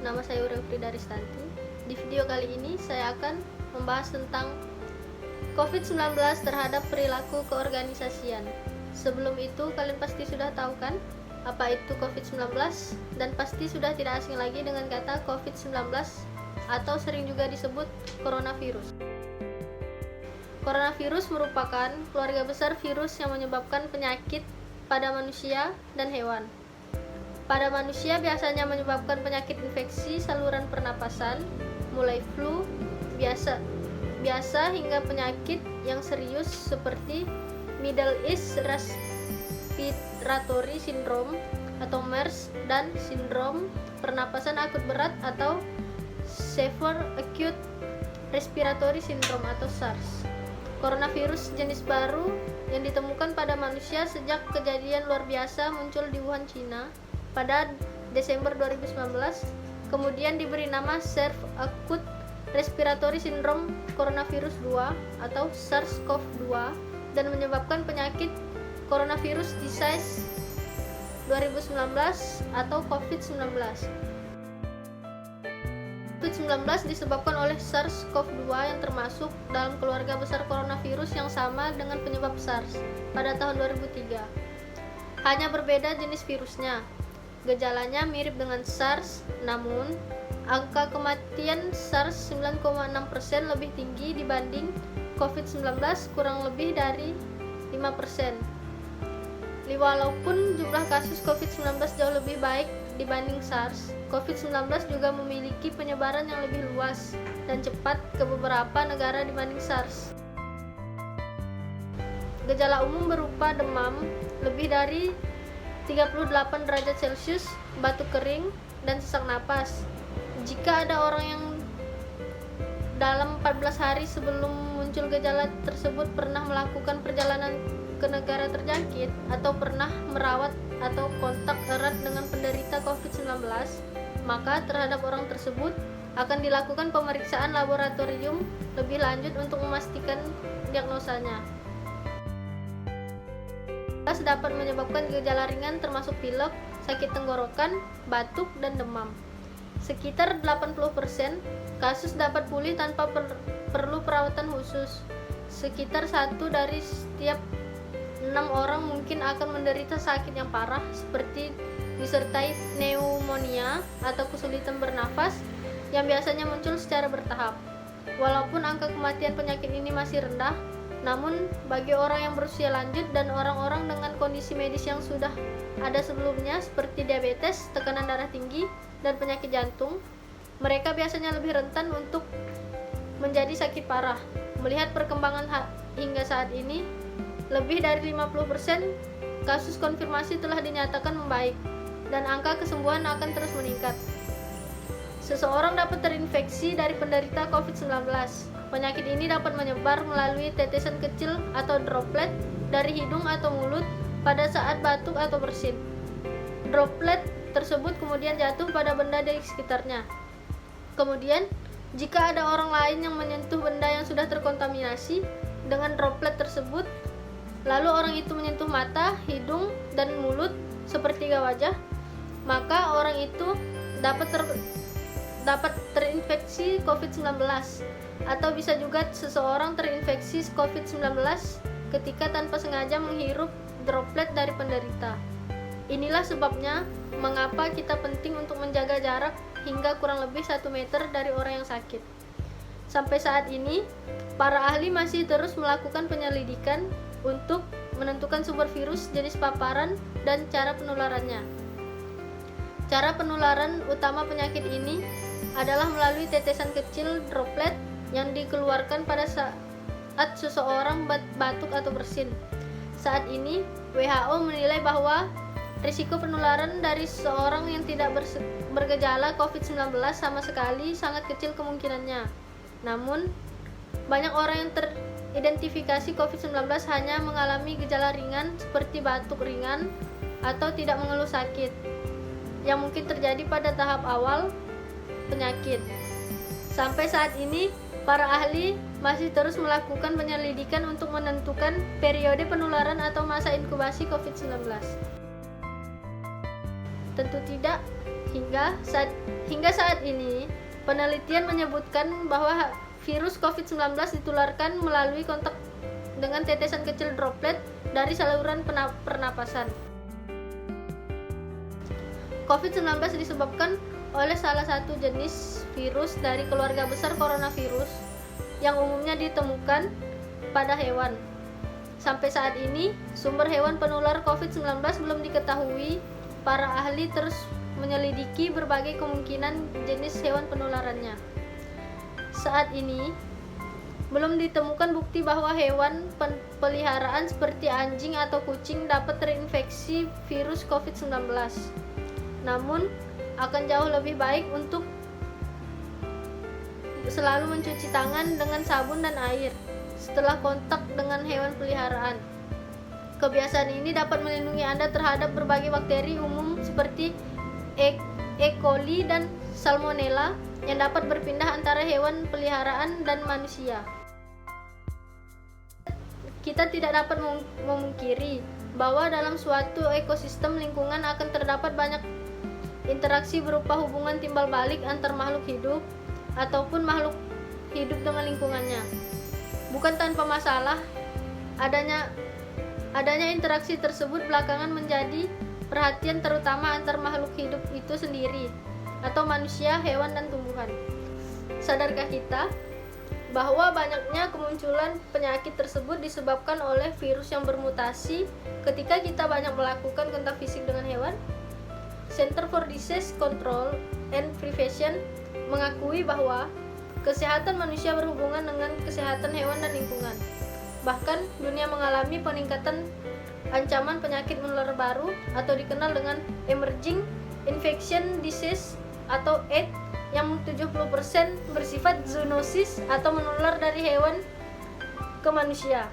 nama saya Urefrida Ristanti. Di video kali ini saya akan membahas tentang COVID-19 terhadap perilaku keorganisasian. Sebelum itu, kalian pasti sudah tahu kan apa itu COVID-19, dan pasti sudah tidak asing lagi dengan kata COVID-19 atau sering juga disebut coronavirus. Coronavirus merupakan keluarga besar virus yang menyebabkan penyakit pada manusia dan hewan. Pada manusia biasanya menyebabkan penyakit infeksi saluran pernapasan, mulai flu biasa hingga penyakit yang serius seperti Middle East Respiratory Syndrome atau MERS dan sindrom pernapasan akut berat atau Severe Acute Respiratory Syndrome atau SARS. Coronavirus jenis baru yang ditemukan pada manusia sejak kejadian luar biasa muncul di Wuhan, China pada Desember 2019, kemudian diberi nama Severe Acute Respiratory Syndrome Coronavirus 2 atau SARS-CoV-2 dan menyebabkan penyakit coronavirus disease 2019 atau COVID-19. COVID-19 disebabkan oleh SARS-CoV-2 yang termasuk dalam keluarga besar coronavirus yang sama dengan penyebab SARS pada tahun 2003. Hanya berbeda jenis virusnya. Gejalanya mirip dengan SARS, namun angka kematian SARS 9,6% lebih tinggi dibanding COVID-19 kurang lebih dari 5%. Walaupun jumlah kasus COVID-19 jauh lebih baik dibanding SARS, COVID-19 juga memiliki penyebaran yang lebih luas dan cepat ke beberapa negara dibanding SARS. Gejala umum berupa demam lebih dari 38 derajat Celcius, batuk kering, dan sesak napas. Jika ada orang yang dalam 14 hari sebelum muncul gejala tersebut pernah melakukan perjalanan ke negara terjangkit atau pernah merawat atau kontak erat dengan penderita COVID-19, maka terhadap orang tersebut akan dilakukan pemeriksaan laboratorium lebih lanjut untuk memastikan diagnosanya. SARS dapat menyebabkan gejala ringan termasuk pilek, sakit tenggorokan, batuk, dan demam. Sekitar 80% kasus dapat pulih tanpa perlu perawatan khusus. Sekitar 1 dari setiap 6 orang mungkin akan menderita sakit yang parah seperti disertai pneumonia atau kesulitan bernafas yang biasanya muncul secara bertahap. Walaupun angka kematian penyakit ini masih rendah, namun bagi orang yang berusia lanjut dan orang-orang dengan kondisi medis yang sudah ada sebelumnya seperti diabetes, tekanan darah tinggi, dan penyakit jantung, mereka biasanya lebih rentan untuk menjadi sakit parah. Melihat perkembangan hingga saat ini, lebih dari 50% kasus konfirmasi telah dinyatakan membaik dan angka kesembuhan akan terus meningkat. Seseorang dapat terinfeksi dari penderita COVID-19. Penyakit ini dapat menyebar melalui tetesan kecil atau droplet dari hidung atau mulut pada saat batuk atau bersin. Droplet tersebut kemudian jatuh pada benda di sekitarnya. Kemudian, jika ada orang lain yang menyentuh benda yang sudah terkontaminasi dengan droplet tersebut, lalu orang itu menyentuh mata, hidung, dan mulut sepertiga wajah, maka orang itu dapat terinfeksi COVID-19, atau bisa juga seseorang terinfeksi COVID-19 ketika tanpa sengaja menghirup droplet dari penderita. Inilah sebabnya mengapa kita penting untuk menjaga jarak hingga kurang lebih 1 meter dari orang yang sakit. Sampai saat ini, para ahli masih terus melakukan penyelidikan untuk menentukan sumber virus, jenis paparan, dan cara penularannya. Cara penularan utama penyakit ini adalah melalui tetesan kecil droplet yang dikeluarkan pada saat seseorang batuk atau bersin. Saat ini, WHO menilai bahwa risiko penularan dari seseorang yang tidak bergejala COVID-19 sama sekali sangat kecil kemungkinannya. Namun, banyak orang yang teridentifikasi COVID-19 hanya mengalami gejala ringan seperti batuk ringan atau tidak mengeluh sakit, yang mungkin terjadi pada tahap awal penyakit. Sampai saat ini, para ahli masih terus melakukan penyelidikan untuk menentukan periode penularan atau masa inkubasi COVID-19. Tentu tidak, Hingga saat ini, penelitian menyebutkan bahwa virus COVID-19 ditularkan melalui kontak dengan tetesan kecil droplet dari saluran pernapasan. COVID-19 disebabkan oleh salah satu jenis virus dari keluarga besar coronavirus yang umumnya ditemukan pada hewan. Sampai saat ini, sumber hewan penular COVID-19 belum diketahui. Para ahli terus menyelidiki berbagai kemungkinan jenis hewan penularannya. Saat ini, belum ditemukan bukti bahwa hewan peliharaan seperti anjing atau kucing dapat terinfeksi virus COVID-19. Namun, akan jauh lebih baik untuk selalu mencuci tangan dengan sabun dan air setelah kontak dengan hewan peliharaan. Kebiasaan ini dapat melindungi Anda terhadap berbagai bakteri umum seperti E. coli dan Salmonella yang dapat berpindah antara hewan peliharaan dan manusia. Kita tidak dapat memungkiri bahwa dalam suatu ekosistem lingkungan akan terdapat banyak interaksi berupa hubungan timbal balik antar makhluk hidup ataupun makhluk hidup dengan lingkungannya. Bukan tanpa masalah, adanya interaksi tersebut belakangan menjadi perhatian terutama antar makhluk hidup itu sendiri atau manusia, hewan, dan tumbuhan. Sadarkah kita bahwa banyaknya kemunculan penyakit tersebut disebabkan oleh virus yang bermutasi ketika kita banyak melakukan kontak fisik dengan hewan? Center for Disease Control and Prevention mengakui bahwa kesehatan manusia berhubungan dengan kesehatan hewan dan lingkungan. Bahkan dunia mengalami peningkatan ancaman penyakit menular baru atau dikenal dengan Emerging Infection Disease atau AIDS yang 70% bersifat zoonosis atau menular dari hewan ke manusia.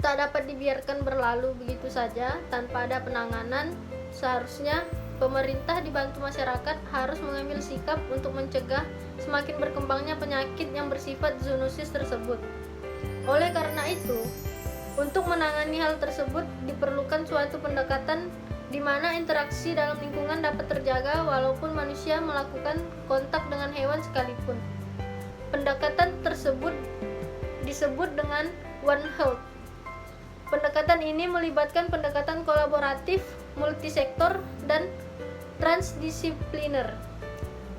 Tak dapat dibiarkan berlalu begitu saja tanpa ada penanganan. Seharusnya pemerintah dibantu masyarakat harus mengambil sikap untuk mencegah semakin berkembangnya penyakit yang bersifat zoonosis tersebut. Oleh karena itu, untuk menangani hal tersebut diperlukan suatu pendekatan di mana interaksi dalam lingkungan dapat terjaga walaupun manusia melakukan kontak dengan hewan sekalipun. Pendekatan tersebut disebut dengan One Health. Pendekatan ini melibatkan pendekatan kolaboratif, multisektor, dan transdisipliner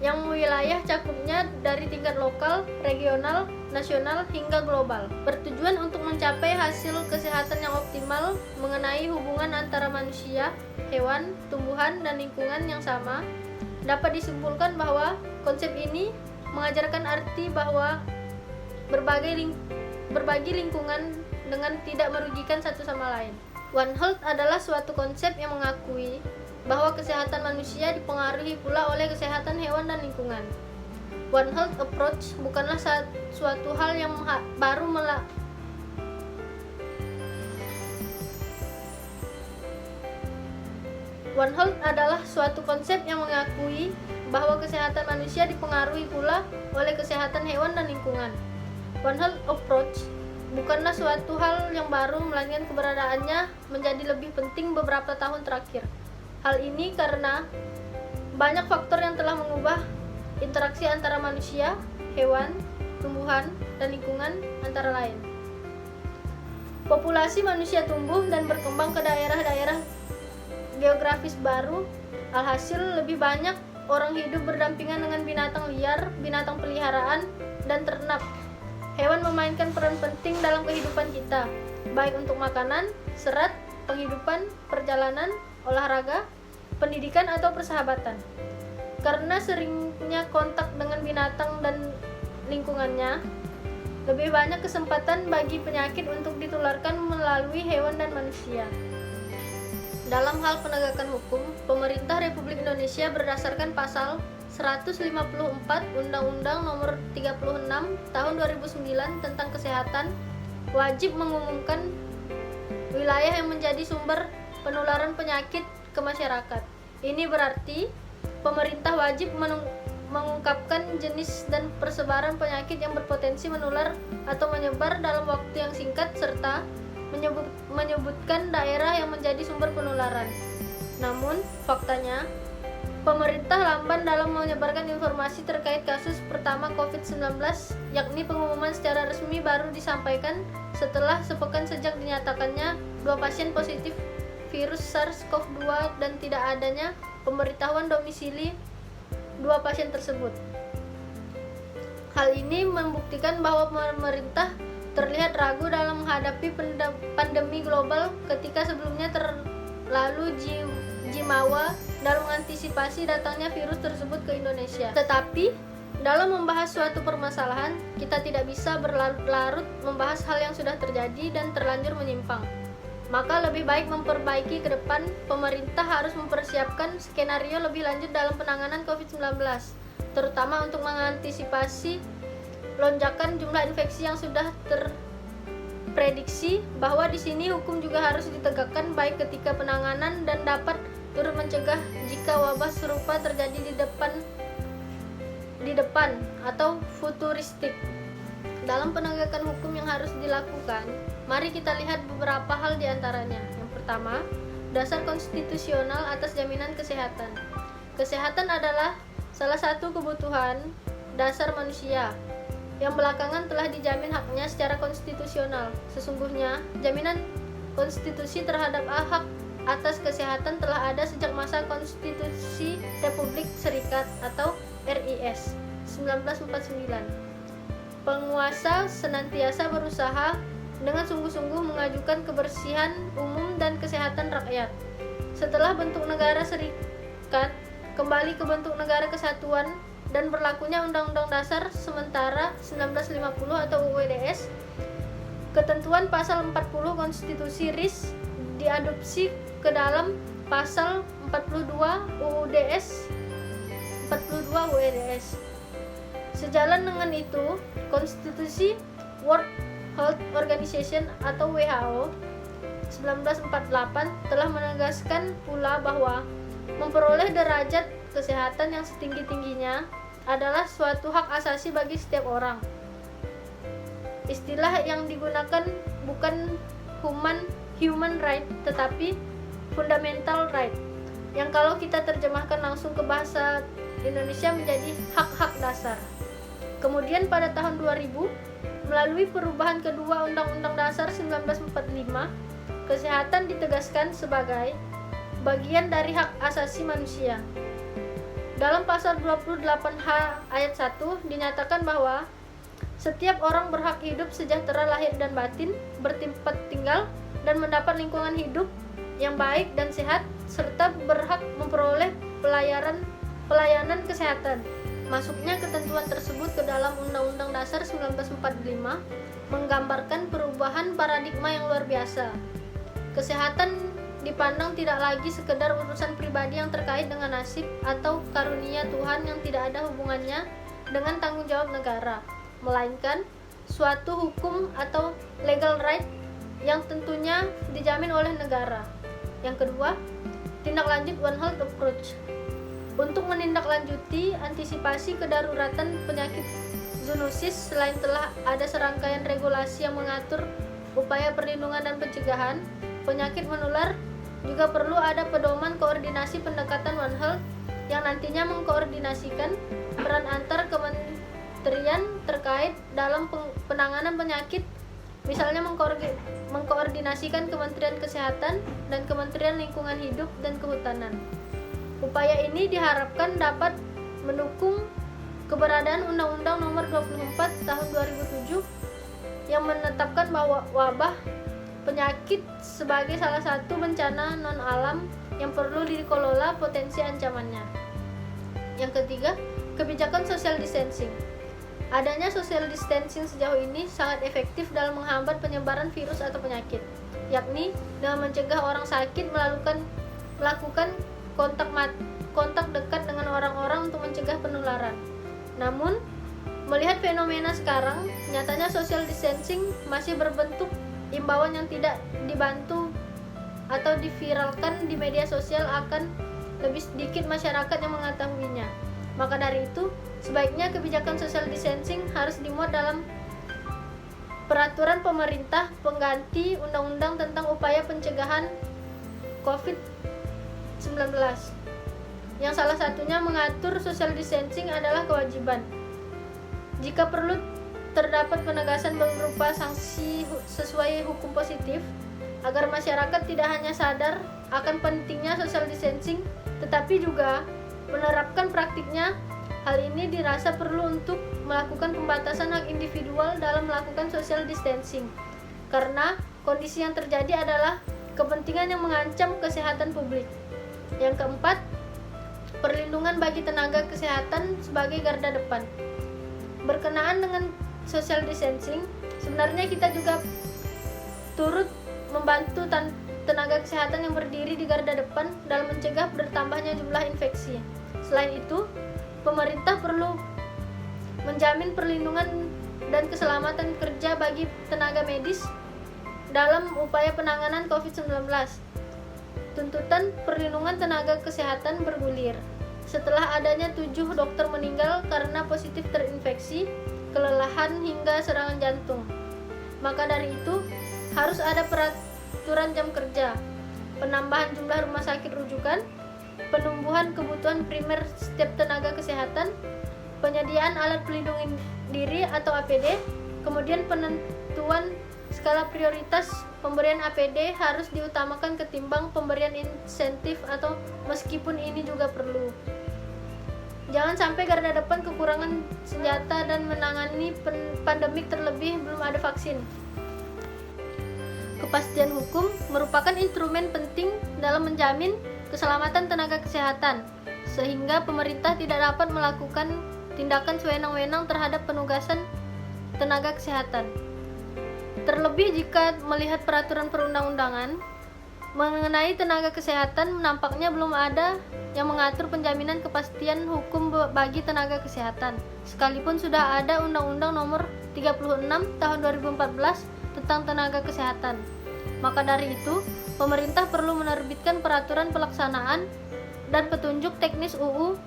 yang wilayah cakupnya dari tingkat lokal, regional, nasional, hingga global, bertujuan untuk mencapai hasil kesehatan yang optimal mengenai hubungan antara manusia, hewan, tumbuhan, dan lingkungan yang sama. Dapat disimpulkan bahwa konsep ini mengajarkan arti bahwa berbagi lingkungan dengan tidak merugikan satu sama lain. One Health adalah suatu konsep yang mengakui bahwa kesehatan manusia dipengaruhi pula oleh kesehatan hewan dan lingkungan. One Health approach bukanlah suatu hal yang baru One Health adalah suatu konsep yang mengakui bahwa kesehatan manusia dipengaruhi pula oleh kesehatan hewan dan lingkungan. One Health approach bukanlah suatu hal yang baru, melainkan keberadaannya menjadi lebih penting beberapa tahun terakhir. Hal ini karena banyak faktor yang telah mengubah interaksi antara manusia, hewan, tumbuhan, dan lingkungan antara lain. Populasi manusia tumbuh dan berkembang ke daerah-daerah geografis baru, alhasil lebih banyak orang hidup berdampingan dengan binatang liar, binatang peliharaan, dan ternak. Hewan memainkan peran penting dalam kehidupan kita, baik untuk makanan, serat, penghidupan, perjalanan, olahraga, pendidikan, atau persahabatan. Karena seringnya kontak dengan binatang dan lingkungannya, lebih banyak kesempatan bagi penyakit untuk ditularkan melalui hewan dan manusia. Dalam hal penegakan hukum, pemerintah Republik Indonesia berdasarkan pasal 154 Undang-Undang Nomor 36 Tahun 2009 tentang Kesehatan wajib mengumumkan wilayah yang menjadi sumber penularan penyakit ke masyarakat. Ini berarti pemerintah wajib mengungkapkan jenis dan persebaran penyakit yang berpotensi menular atau menyebar dalam waktu yang singkat serta menyebutkan daerah yang menjadi sumber penularan. Namun, faktanya Pemerintah lamban dalam menyebarkan informasi terkait kasus pertama COVID-19, yakni pengumuman secara resmi baru disampaikan setelah sepekan sejak dinyatakannya 2 pasien positif virus SARS-CoV-2 dan tidak adanya pemberitahuan domisili 2 pasien tersebut. Hal ini membuktikan bahwa pemerintah terlihat ragu dalam menghadapi pandemi global ketika sebelumnya terlalu jimawa dalam mengantisipasi datangnya virus tersebut ke Indonesia. Tetapi, dalam membahas suatu permasalahan, kita tidak bisa berlarut-larut membahas hal yang sudah terjadi dan terlanjur menyimpang. Maka lebih baik memperbaiki ke depan. Pemerintah harus mempersiapkan skenario lebih lanjut dalam penanganan COVID-19, terutama untuk mengantisipasi lonjakan jumlah infeksi yang sudah terprediksi, bahwa di sini hukum juga harus ditegakkan baik ketika penanganan dan dapat turut mencegah jika wabah serupa terjadi di depan atau futuristik. Dalam penegakan hukum yang harus dilakukan, mari kita lihat beberapa hal di antaranya. Yang pertama, dasar konstitusional atas jaminan kesehatan. Kesehatan adalah salah satu kebutuhan dasar manusia yang belakangan telah dijamin haknya secara konstitusional. Sesungguhnya, jaminan konstitusi terhadap hak atas kesehatan telah ada sejak masa Konstitusi Republik Serikat atau RIS 1949. Penguasa senantiasa berusaha dengan sungguh-sungguh mengajukan kebersihan umum dan kesehatan rakyat. Setelah bentuk negara serikat kembali ke bentuk negara kesatuan dan berlakunya Undang-Undang Dasar Sementara 1950 atau UUDS, ketentuan pasal 40 Konstitusi RIS diadopsi ke dalam pasal 42 UUDS. Sejalan dengan itu, Konstitusi World Health Organization atau WHO 1948 telah menegaskan pula bahwa memperoleh derajat kesehatan yang setinggi-tingginya adalah suatu hak asasi bagi setiap orang. Istilah yang digunakan bukan human right, tetapi fundamental right, yang kalau kita terjemahkan langsung ke bahasa Indonesia menjadi hak-hak dasar. Kemudian pada tahun 2000, melalui perubahan kedua Undang-Undang Dasar 1945, kesehatan ditegaskan sebagai bagian dari hak asasi manusia. Dalam pasal 28H ayat 1 dinyatakan bahwa setiap orang berhak hidup sejahtera lahir dan batin, bertempat tinggal, dan mendapat lingkungan hidup yang baik dan sehat, serta berhak memperoleh pelayanan kesehatan. Masuknya ketentuan tersebut ke dalam Undang-Undang Dasar 1945 menggambarkan perubahan paradigma yang luar biasa. Kesehatan dipandang tidak lagi sekedar urusan pribadi yang terkait dengan nasib atau karunia Tuhan yang tidak ada hubungannya dengan tanggung jawab negara, melainkan suatu hukum atau legal right yang tentunya dijamin oleh negara. Yang kedua, tindak lanjut One Health Approach. Untuk menindaklanjuti antisipasi kedaruratan penyakit zoonosis, selain telah ada serangkaian regulasi yang mengatur upaya perlindungan dan pencegahan penyakit menular, juga perlu ada pedoman koordinasi pendekatan One Health yang nantinya mengkoordinasikan peran antar kementerian terkait dalam penanganan penyakit, misalnya mengkoordinasikan Kementerian Kesehatan dan Kementerian Lingkungan Hidup dan Kehutanan. Upaya ini diharapkan dapat mendukung keberadaan Undang-Undang Nomor 24 Tahun 2007 yang menetapkan bahwa wabah penyakit sebagai salah satu bencana non-alam yang perlu dikelola potensi ancamannya. Yang ketiga, kebijakan social distancing. Adanya social distancing sejauh ini sangat efektif dalam menghambat penyebaran virus atau penyakit, yakni dengan mencegah orang sakit melakukan kontak dekat dengan orang-orang untuk mencegah penularan. Namun, melihat fenomena sekarang, nyatanya social distancing masih berbentuk imbauan yang tidak dibantu atau diviralkan di media sosial, akan lebih sedikit masyarakat yang mengetahuinya. Maka dari itu, sebaiknya kebijakan social distancing harus dimuat dalam peraturan pemerintah pengganti undang-undang tentang upaya pencegahan COVID-19. yang salah satunya mengatur social distancing adalah kewajiban. Jika perlu terdapat penegasan berupa sanksi sesuai hukum positif, agar masyarakat tidak hanya sadar akan pentingnya social distancing, tetapi juga menerapkan praktiknya. Hal ini dirasa perlu untuk melakukan pembatasan hak individual dalam melakukan social distancing, karena kondisi yang terjadi adalah kepentingan yang mengancam kesehatan publik. Yang keempat, perlindungan bagi tenaga kesehatan sebagai garda depan. Berkenaan dengan social distancing, sebenarnya kita juga turut membantu tenaga kesehatan yang berdiri di garda depan dalam mencegah bertambahnya jumlah infeksi. Selain itu, pemerintah perlu menjamin perlindungan dan keselamatan kerja bagi tenaga medis dalam upaya penanganan COVID-19. Tuntutan perlindungan tenaga kesehatan bergulir setelah adanya 7 dokter meninggal karena positif terinfeksi, kelelahan hingga serangan jantung. Maka dari itu, harus ada peraturan jam kerja, penambahan jumlah rumah sakit rujukan, penumbuhan kebutuhan primer setiap tenaga kesehatan, penyediaan alat pelindung diri atau APD, kemudian penentuan skala prioritas pemberian APD harus diutamakan ketimbang pemberian insentif atau meskipun ini juga perlu. Jangan sampai garda depan kekurangan senjata dan menangani pandemik terlebih belum ada vaksin. Kepastian hukum merupakan instrumen penting dalam menjamin keselamatan tenaga kesehatan, sehingga pemerintah tidak dapat melakukan tindakan sewenang-wenang terhadap penugasan tenaga kesehatan. Terlebih jika melihat peraturan perundang-undangan mengenai tenaga kesehatan, nampaknya belum ada yang mengatur penjaminan kepastian hukum bagi tenaga kesehatan, sekalipun sudah ada Undang-Undang Nomor 36 Tahun 2014 tentang tenaga kesehatan. Maka dari itu, pemerintah perlu menerbitkan peraturan pelaksanaan dan petunjuk teknis UU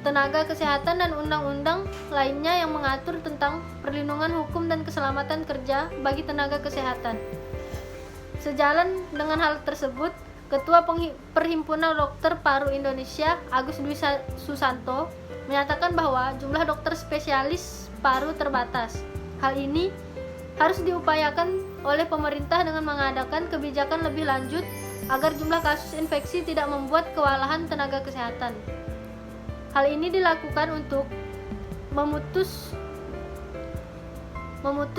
tenaga kesehatan dan undang-undang lainnya yang mengatur tentang perlindungan hukum dan keselamatan kerja bagi tenaga kesehatan. Sejalan dengan hal tersebut, Ketua Perhimpunan Dokter Paru Indonesia, Agus Dwi Susanto, menyatakan bahwa jumlah dokter spesialis paru terbatas. Hal ini harus diupayakan oleh pemerintah dengan mengadakan kebijakan lebih lanjut agar jumlah kasus infeksi tidak membuat kewalahan tenaga kesehatan. Hal ini dilakukan untuk memutus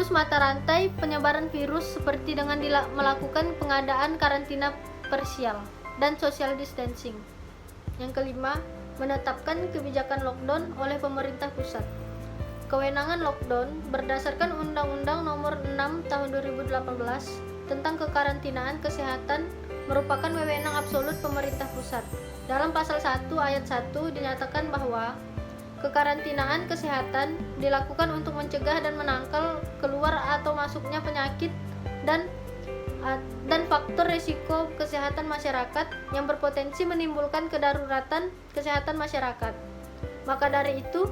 mata rantai penyebaran virus seperti dengan melakukan pengadaan karantina parsial dan social distancing. Yang kelima, menetapkan kebijakan lockdown oleh pemerintah pusat. Kewenangan lockdown berdasarkan Undang-Undang Nomor 6 Tahun 2018 tentang kekarantinaan kesehatan merupakan wewenang absolut pemerintah pusat. Dalam pasal 1 ayat 1 dinyatakan bahwa kekarantinaan kesehatan dilakukan untuk mencegah dan menangkal keluar atau masuknya penyakit dan faktor risiko kesehatan masyarakat yang berpotensi menimbulkan kedaruratan kesehatan masyarakat. Maka dari itu,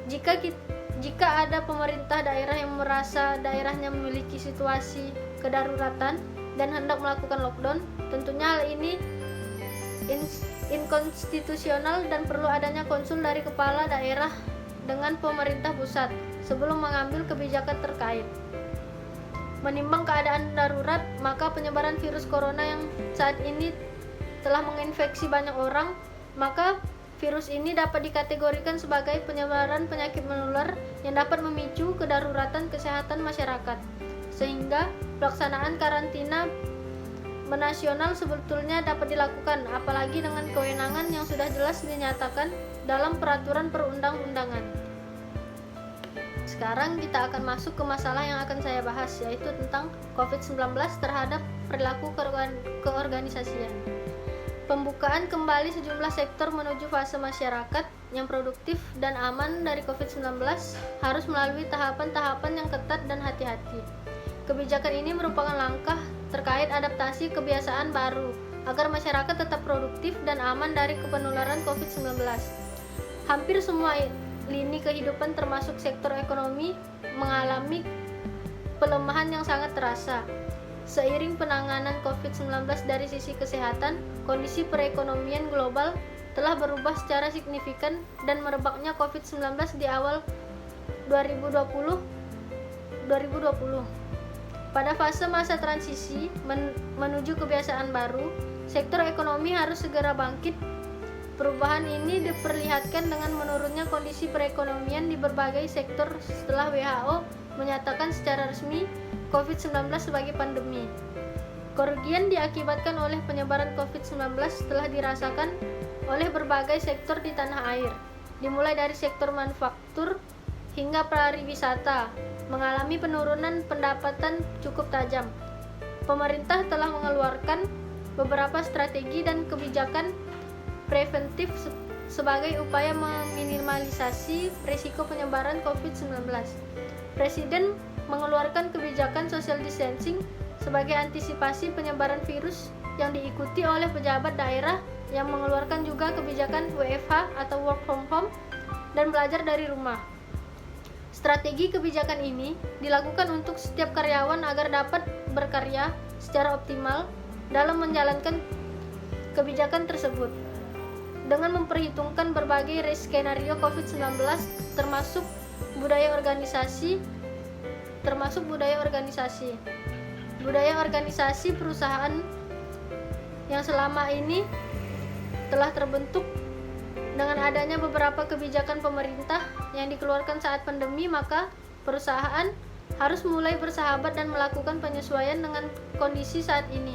jika ada pemerintah daerah yang merasa daerahnya memiliki situasi kedaruratan dan hendak melakukan lockdown, tentunya hal ini inkonstitusional dan perlu adanya konsul dari kepala daerah dengan pemerintah pusat sebelum mengambil kebijakan terkait. Menimbang keadaan darurat, maka penyebaran virus corona yang saat ini telah menginfeksi banyak orang, maka virus ini dapat dikategorikan sebagai penyebaran penyakit menular yang dapat memicu kedaruratan kesehatan masyarakat, sehingga pelaksanaan karantina nasional sebetulnya dapat dilakukan, apalagi dengan kewenangan yang sudah jelas dinyatakan dalam peraturan perundang-undangan. Sekarang kita akan masuk ke masalah yang akan saya bahas, yaitu tentang COVID-19 terhadap perilaku keorganisasian. Pembukaan kembali sejumlah sektor menuju fase masyarakat yang produktif dan aman dari COVID-19 harus melalui tahapan-tahapan yang ketat dan hati-hati. Kebijakan ini merupakan langkah terkait adaptasi kebiasaan baru agar masyarakat tetap produktif dan aman dari penularan COVID-19. Hampir semua lini kehidupan termasuk sektor ekonomi mengalami pelemahan yang sangat terasa. Seiring penanganan COVID-19 dari sisi kesehatan, kondisi perekonomian global telah berubah secara signifikan dan merebaknya COVID-19 di awal 2020. Pada fase masa transisi menuju kebiasaan baru, sektor ekonomi harus segera bangkit. Perubahan ini diperlihatkan dengan menurunnya kondisi perekonomian di berbagai sektor setelah WHO menyatakan secara resmi COVID-19 sebagai pandemi. Kerugian diakibatkan oleh penyebaran COVID-19 telah dirasakan oleh berbagai sektor di tanah air, dimulai dari sektor manufaktur hingga pariwisata, mengalami penurunan pendapatan cukup tajam. Pemerintah telah mengeluarkan beberapa strategi dan kebijakan preventif sebagai upaya meminimalisasi risiko penyebaran COVID-19. Presiden mengeluarkan kebijakan social distancing sebagai antisipasi penyebaran virus yang diikuti oleh pejabat daerah yang mengeluarkan juga kebijakan WFH atau work from home dan belajar dari rumah. Strategi kebijakan ini dilakukan untuk setiap karyawan agar dapat berkarya secara optimal dalam menjalankan kebijakan tersebut. Dengan memperhitungkan berbagai skenario COVID-19 termasuk budaya organisasi. Budaya organisasi perusahaan yang selama ini telah terbentuk dengan adanya beberapa kebijakan pemerintah yang dikeluarkan saat pandemi, maka perusahaan harus mulai bersahabat dan melakukan penyesuaian dengan kondisi saat ini.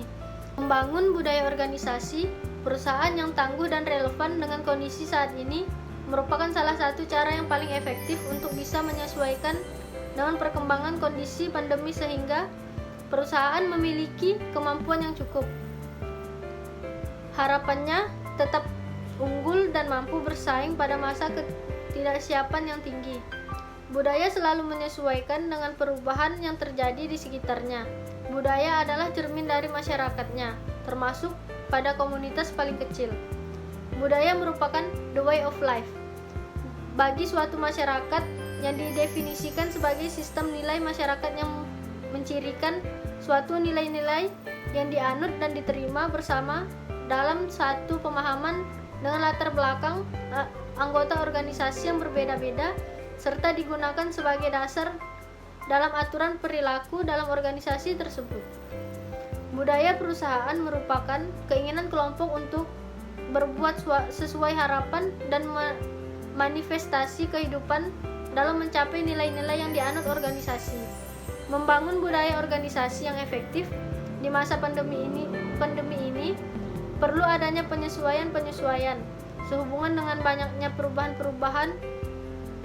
Membangun budaya organisasi perusahaan yang tangguh dan relevan dengan kondisi saat ini merupakan salah satu cara yang paling efektif untuk bisa menyesuaikan dengan perkembangan kondisi pandemi sehingga perusahaan memiliki kemampuan yang cukup. Harapannya tetap unggul dan mampu bersaing pada masa ketidaksiapan yang tinggi. Budaya selalu menyesuaikan dengan perubahan yang terjadi di sekitarnya. Budaya adalah cermin dari masyarakatnya, termasuk pada komunitas paling kecil. Budaya merupakan the way of life bagi suatu masyarakat yang didefinisikan sebagai sistem nilai masyarakat yang mencirikan suatu nilai-nilai yang dianut dan diterima bersama dalam satu pemahaman dengan latar belakang anggota organisasi yang berbeda-beda serta digunakan sebagai dasar dalam aturan perilaku dalam organisasi tersebut. Budaya perusahaan merupakan keinginan kelompok untuk berbuat sesuai harapan dan manifestasi kehidupan dalam mencapai nilai-nilai yang dianut organisasi. Membangun budaya organisasi yang efektif di masa pandemi ini perlu adanya penyesuaian sehubungan dengan banyaknya perubahan-perubahan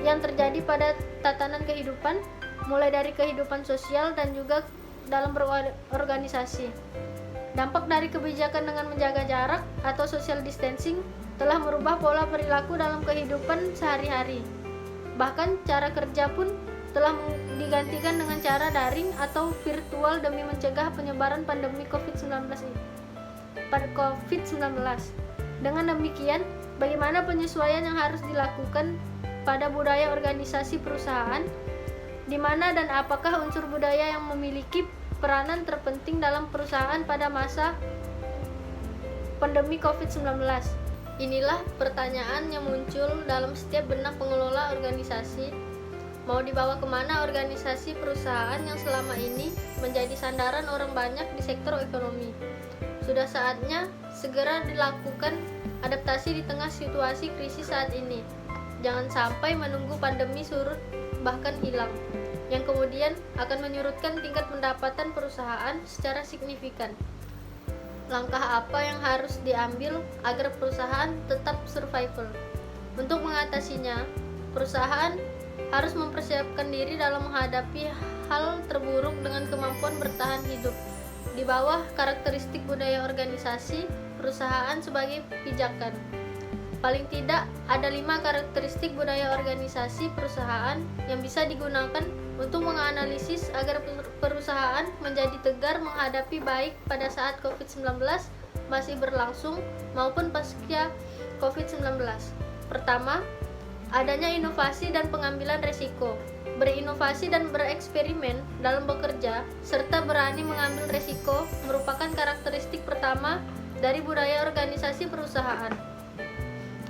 yang terjadi pada tatanan kehidupan, mulai dari kehidupan sosial dan juga dalam berorganisasi. Dampak dari kebijakan dengan menjaga jarak atau social distancing telah merubah pola perilaku dalam kehidupan sehari-hari. Bahkan cara kerja pun telah digantikan dengan cara daring atau virtual demi mencegah penyebaran pandemi COVID-19. Dengan demikian, bagaimana penyesuaian yang harus dilakukan pada budaya organisasi perusahaan, di mana dan apakah unsur budaya yang memiliki peranan terpenting dalam perusahaan pada masa pandemi COVID-19? Inilah pertanyaan yang muncul dalam setiap benak pengelola organisasi. Mau dibawa kemana organisasi perusahaan yang selama ini menjadi sandaran orang banyak di sektor ekonomi? Sudah saatnya segera dilakukan adaptasi di tengah situasi krisis saat ini. Jangan sampai menunggu pandemi surut bahkan hilang, yang kemudian akan menyurutkan tingkat pendapatan perusahaan secara signifikan. Langkah apa yang harus diambil agar perusahaan tetap survival? Untuk mengatasinya, perusahaan harus mempersiapkan diri dalam menghadapi hal terburuk dengan kemampuan bertahan hidup. Di bawah karakteristik budaya organisasi perusahaan sebagai pijakan. Paling tidak ada 5 karakteristik budaya organisasi perusahaan yang bisa digunakan untuk menganalisis agar perusahaan menjadi tegar menghadapi baik pada saat COVID-19 masih berlangsung maupun pasca COVID-19. Pertama, adanya inovasi dan pengambilan risiko. Berinovasi dan bereksperimen dalam bekerja serta berani mengambil risiko merupakan karakteristik pertama dari budaya organisasi perusahaan.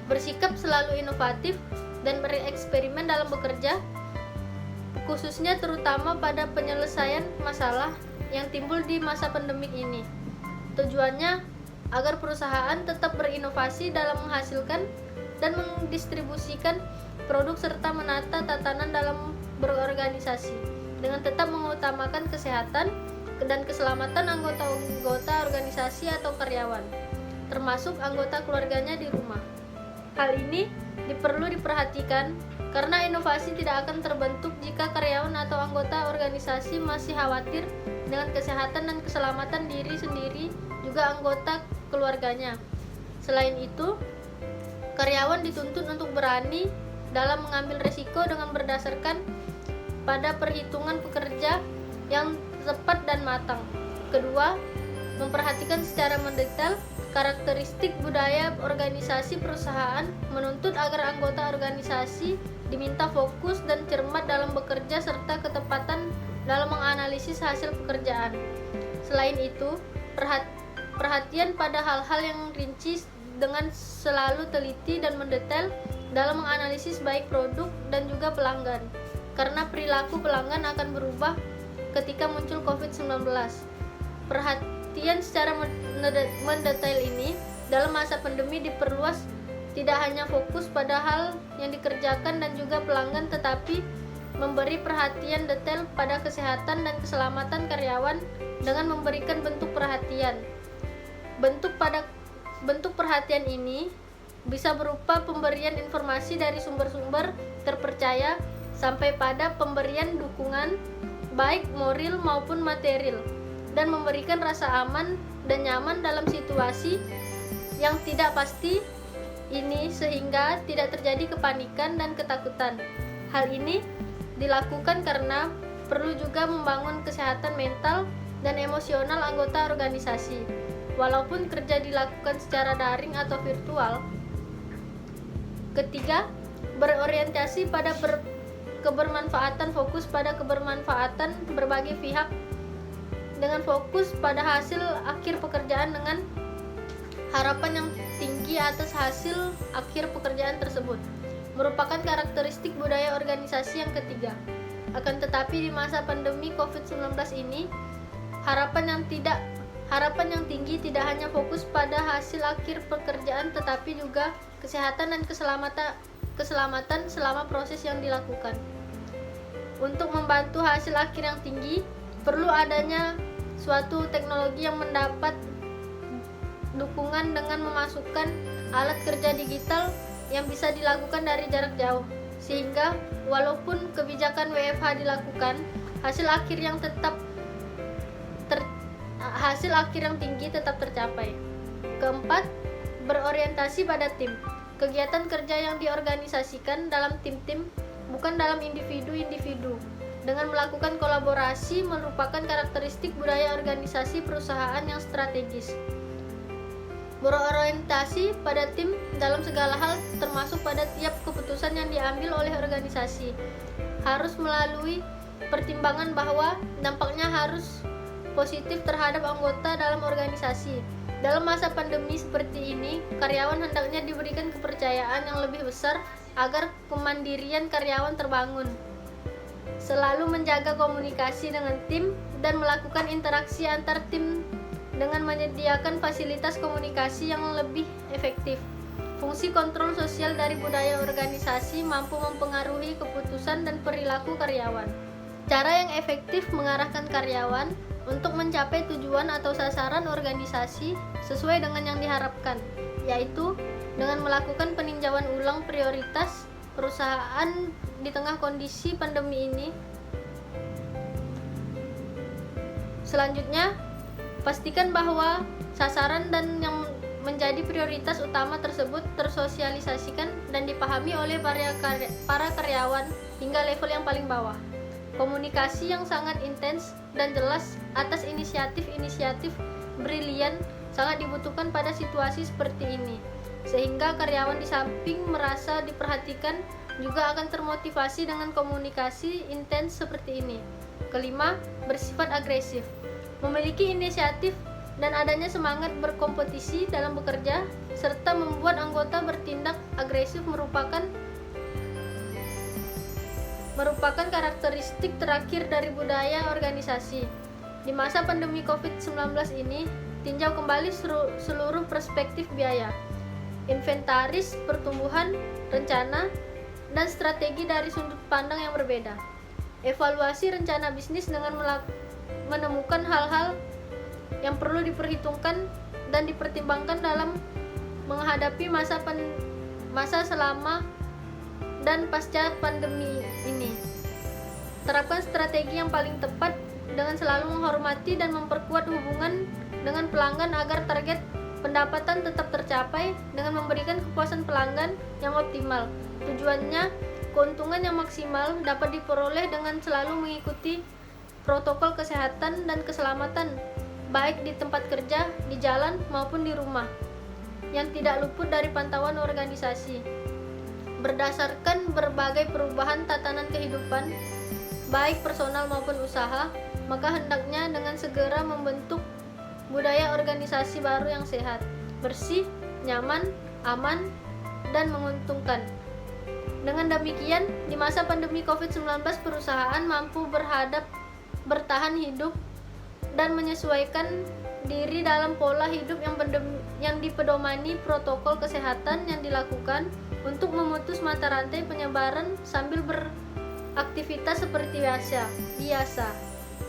bersikap selalu inovatif dan bereksperimen dalam bekerja, khususnya terutama pada penyelesaian masalah yang timbul di masa pandemik ini. Tujuannya agar perusahaan tetap berinovasi dalam menghasilkan dan mendistribusikan produk serta menata tatanan dalam berorganisasi dengan tetap mengutamakan kesehatan dan keselamatan anggota-anggota organisasi atau karyawan, termasuk anggota keluarganya di rumah. Hal ini perlu diperhatikan karena inovasi tidak akan terbentuk jika karyawan atau anggota organisasi masih khawatir dengan kesehatan dan keselamatan diri sendiri juga anggota keluarganya. Selain itu, karyawan dituntut untuk berani dalam mengambil risiko dengan berdasarkan pada perhitungan pekerja yang tepat dan matang. Kedua, memperhatikan secara mendetail karakteristik budaya organisasi perusahaan, menuntut agar anggota organisasi diminta fokus dan cermat dalam bekerja serta ketepatan dalam menganalisis hasil pekerjaan. Selain itu, perhatian pada hal-hal yang rinci dengan selalu teliti dan mendetail dalam menganalisis baik produk dan juga pelanggan, karena perilaku pelanggan akan berubah ketika muncul COVID-19. Perhatian secara mendetail ini dalam masa pandemi diperluas tidak hanya fokus pada hal yang dikerjakan dan juga pelanggan, tetapi memberi perhatian detail pada kesehatan dan keselamatan karyawan dengan memberikan bentuk perhatian. Bentuk perhatian ini bisa berupa pemberian informasi dari sumber-sumber terpercaya sampai pada pemberian dukungan baik moral maupun material, dan memberikan rasa aman dan nyaman dalam situasi yang tidak pasti ini sehingga tidak terjadi kepanikan dan ketakutan. Hal ini dilakukan karena perlu juga membangun kesehatan mental dan emosional anggota organisasi. Walaupun kerja dilakukan secara daring atau virtual. Ketiga, berorientasi pada kebermanfaatan, fokus pada kebermanfaatan berbagai pihak dengan fokus pada hasil akhir pekerjaan dengan harapan yang tinggi atas hasil akhir pekerjaan tersebut merupakan karakteristik budaya organisasi yang ketiga. Akan tetapi di masa pandemi COVID-19 ini, harapan yang tinggi tidak hanya fokus pada hasil akhir pekerjaan tetapi juga kesehatan dan keselamatan selama proses yang dilakukan. Untuk membantu hasil akhir yang tinggi, perlu adanya suatu teknologi yang mendapat dukungan dengan memasukkan alat kerja digital yang bisa dilakukan dari jarak jauh, sehingga walaupun kebijakan WFH dilakukan, hasil akhir yang tinggi tetap tercapai. Keempat, berorientasi pada tim. Kegiatan kerja yang diorganisasikan dalam tim-tim, bukan dalam individu-individu. Dengan melakukan kolaborasi merupakan karakteristik budaya organisasi perusahaan yang strategis. Berorientasi pada tim dalam segala hal termasuk pada tiap keputusan yang diambil oleh organisasi harus melalui pertimbangan bahwa dampaknya harus positif terhadap anggota dalam organisasi. Dalam masa pandemi seperti ini, karyawan hendaknya diberikan kepercayaan yang lebih besar agar kemandirian karyawan terbangun. Selalu menjaga komunikasi dengan tim dan melakukan interaksi antar tim dengan menyediakan fasilitas komunikasi yang lebih efektif. Fungsi kontrol sosial dari budaya organisasi mampu mempengaruhi keputusan dan perilaku karyawan. Cara yang efektif mengarahkan karyawan untuk mencapai tujuan atau sasaran organisasi sesuai dengan yang diharapkan, yaitu dengan melakukan peninjauan ulang prioritas perusahaan di tengah kondisi pandemi ini. Selanjutnya, pastikan bahwa sasaran dan yang menjadi prioritas utama tersebut tersosialisasikan dan dipahami oleh para karyawan hingga level yang paling bawah. Komunikasi yang sangat intens dan jelas atas inisiatif-inisiatif brilian sangat dibutuhkan pada situasi seperti ini, sehingga karyawan di samping merasa diperhatikan juga akan termotivasi dengan komunikasi intens seperti ini. Kelima, bersifat agresif. Memiliki inisiatif dan adanya semangat berkompetisi dalam bekerja serta membuat anggota bertindak agresif merupakan karakteristik terakhir dari budaya organisasi. Di masa pandemi COVID-19 ini, tinjau kembali seluruh perspektif biaya, inventaris, pertumbuhan, rencana, dan strategi dari sudut pandang yang berbeda. Evaluasi rencana bisnis dengan menemukan hal-hal yang perlu diperhitungkan dan dipertimbangkan dalam menghadapi masa selama dan pasca pandemi ini. Terapkan strategi yang paling tepat dengan selalu menghormati dan memperkuat hubungan dengan pelanggan agar target pendapatan tetap tercapai dengan memberikan kepuasan pelanggan yang optimal. Tujuannya, keuntungan yang maksimal dapat diperoleh dengan selalu mengikuti protokol kesehatan dan keselamatan, baik di tempat kerja, di jalan, maupun di rumah, yang tidak luput dari pantauan organisasi. Berdasarkan berbagai perubahan tatanan kehidupan, baik personal maupun usaha, maka hendaknya dengan segera membentuk budaya organisasi baru yang sehat, bersih, nyaman, aman, dan menguntungkan. Dengan demikian, di masa pandemi COVID-19, perusahaan mampu bertahan hidup dan menyesuaikan diri dalam pola hidup yang dipedomani protokol kesehatan yang dilakukan untuk memutus mata rantai penyebaran sambil beraktivitas seperti biasa,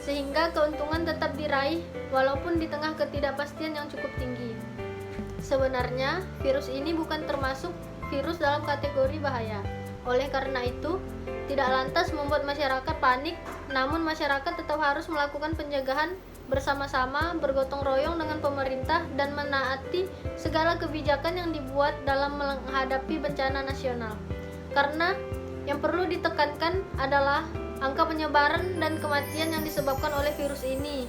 sehingga keuntungan tetap diraih walaupun di tengah ketidakpastian yang cukup tinggi. Sebenarnya, virus ini bukan termasuk virus dalam kategori bahaya. Oleh karena itu, tidak lantas membuat masyarakat panik, namun masyarakat tetap harus melakukan pencegahan bersama-sama, bergotong royong dengan pemerintah, dan menaati segala kebijakan yang dibuat dalam menghadapi bencana nasional. Karena yang perlu ditekankan adalah angka penyebaran dan kematian yang disebabkan oleh virus ini,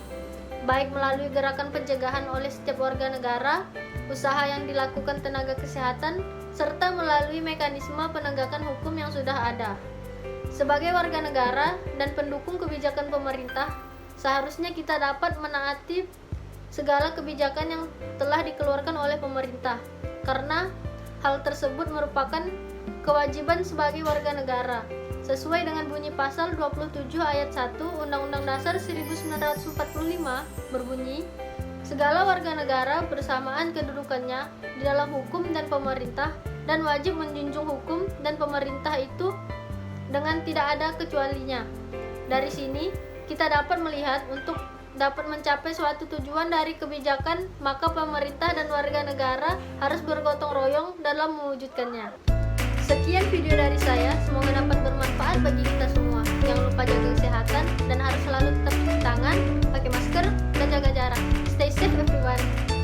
baik melalui gerakan pencegahan oleh setiap warga negara, usaha yang dilakukan tenaga kesehatan, serta melalui mekanisme penegakan hukum yang sudah ada. Sebagai warga negara dan pendukung kebijakan pemerintah, seharusnya kita dapat menaati segala kebijakan yang telah dikeluarkan oleh pemerintah, karena hal tersebut merupakan kewajiban sebagai warga negara. Sesuai dengan bunyi pasal 27 ayat 1 Undang-Undang Dasar 1945 berbunyi, segala warga negara bersamaan kedudukannya di dalam hukum dan pemerintah dan wajib menjunjung hukum dan pemerintah itu dengan tidak ada kecualinya. Dari sini, kita dapat melihat untuk dapat mencapai suatu tujuan dari kebijakan, maka pemerintah dan warga negara harus bergotong royong dalam mewujudkannya. Sekian video dari saya, semoga dapat bermanfaat bagi kita semua. Jangan lupa jaga kesehatan dan harus selalu tetap cuci tangan, pakai masker, dan jaga jarak. Stay safe everyone.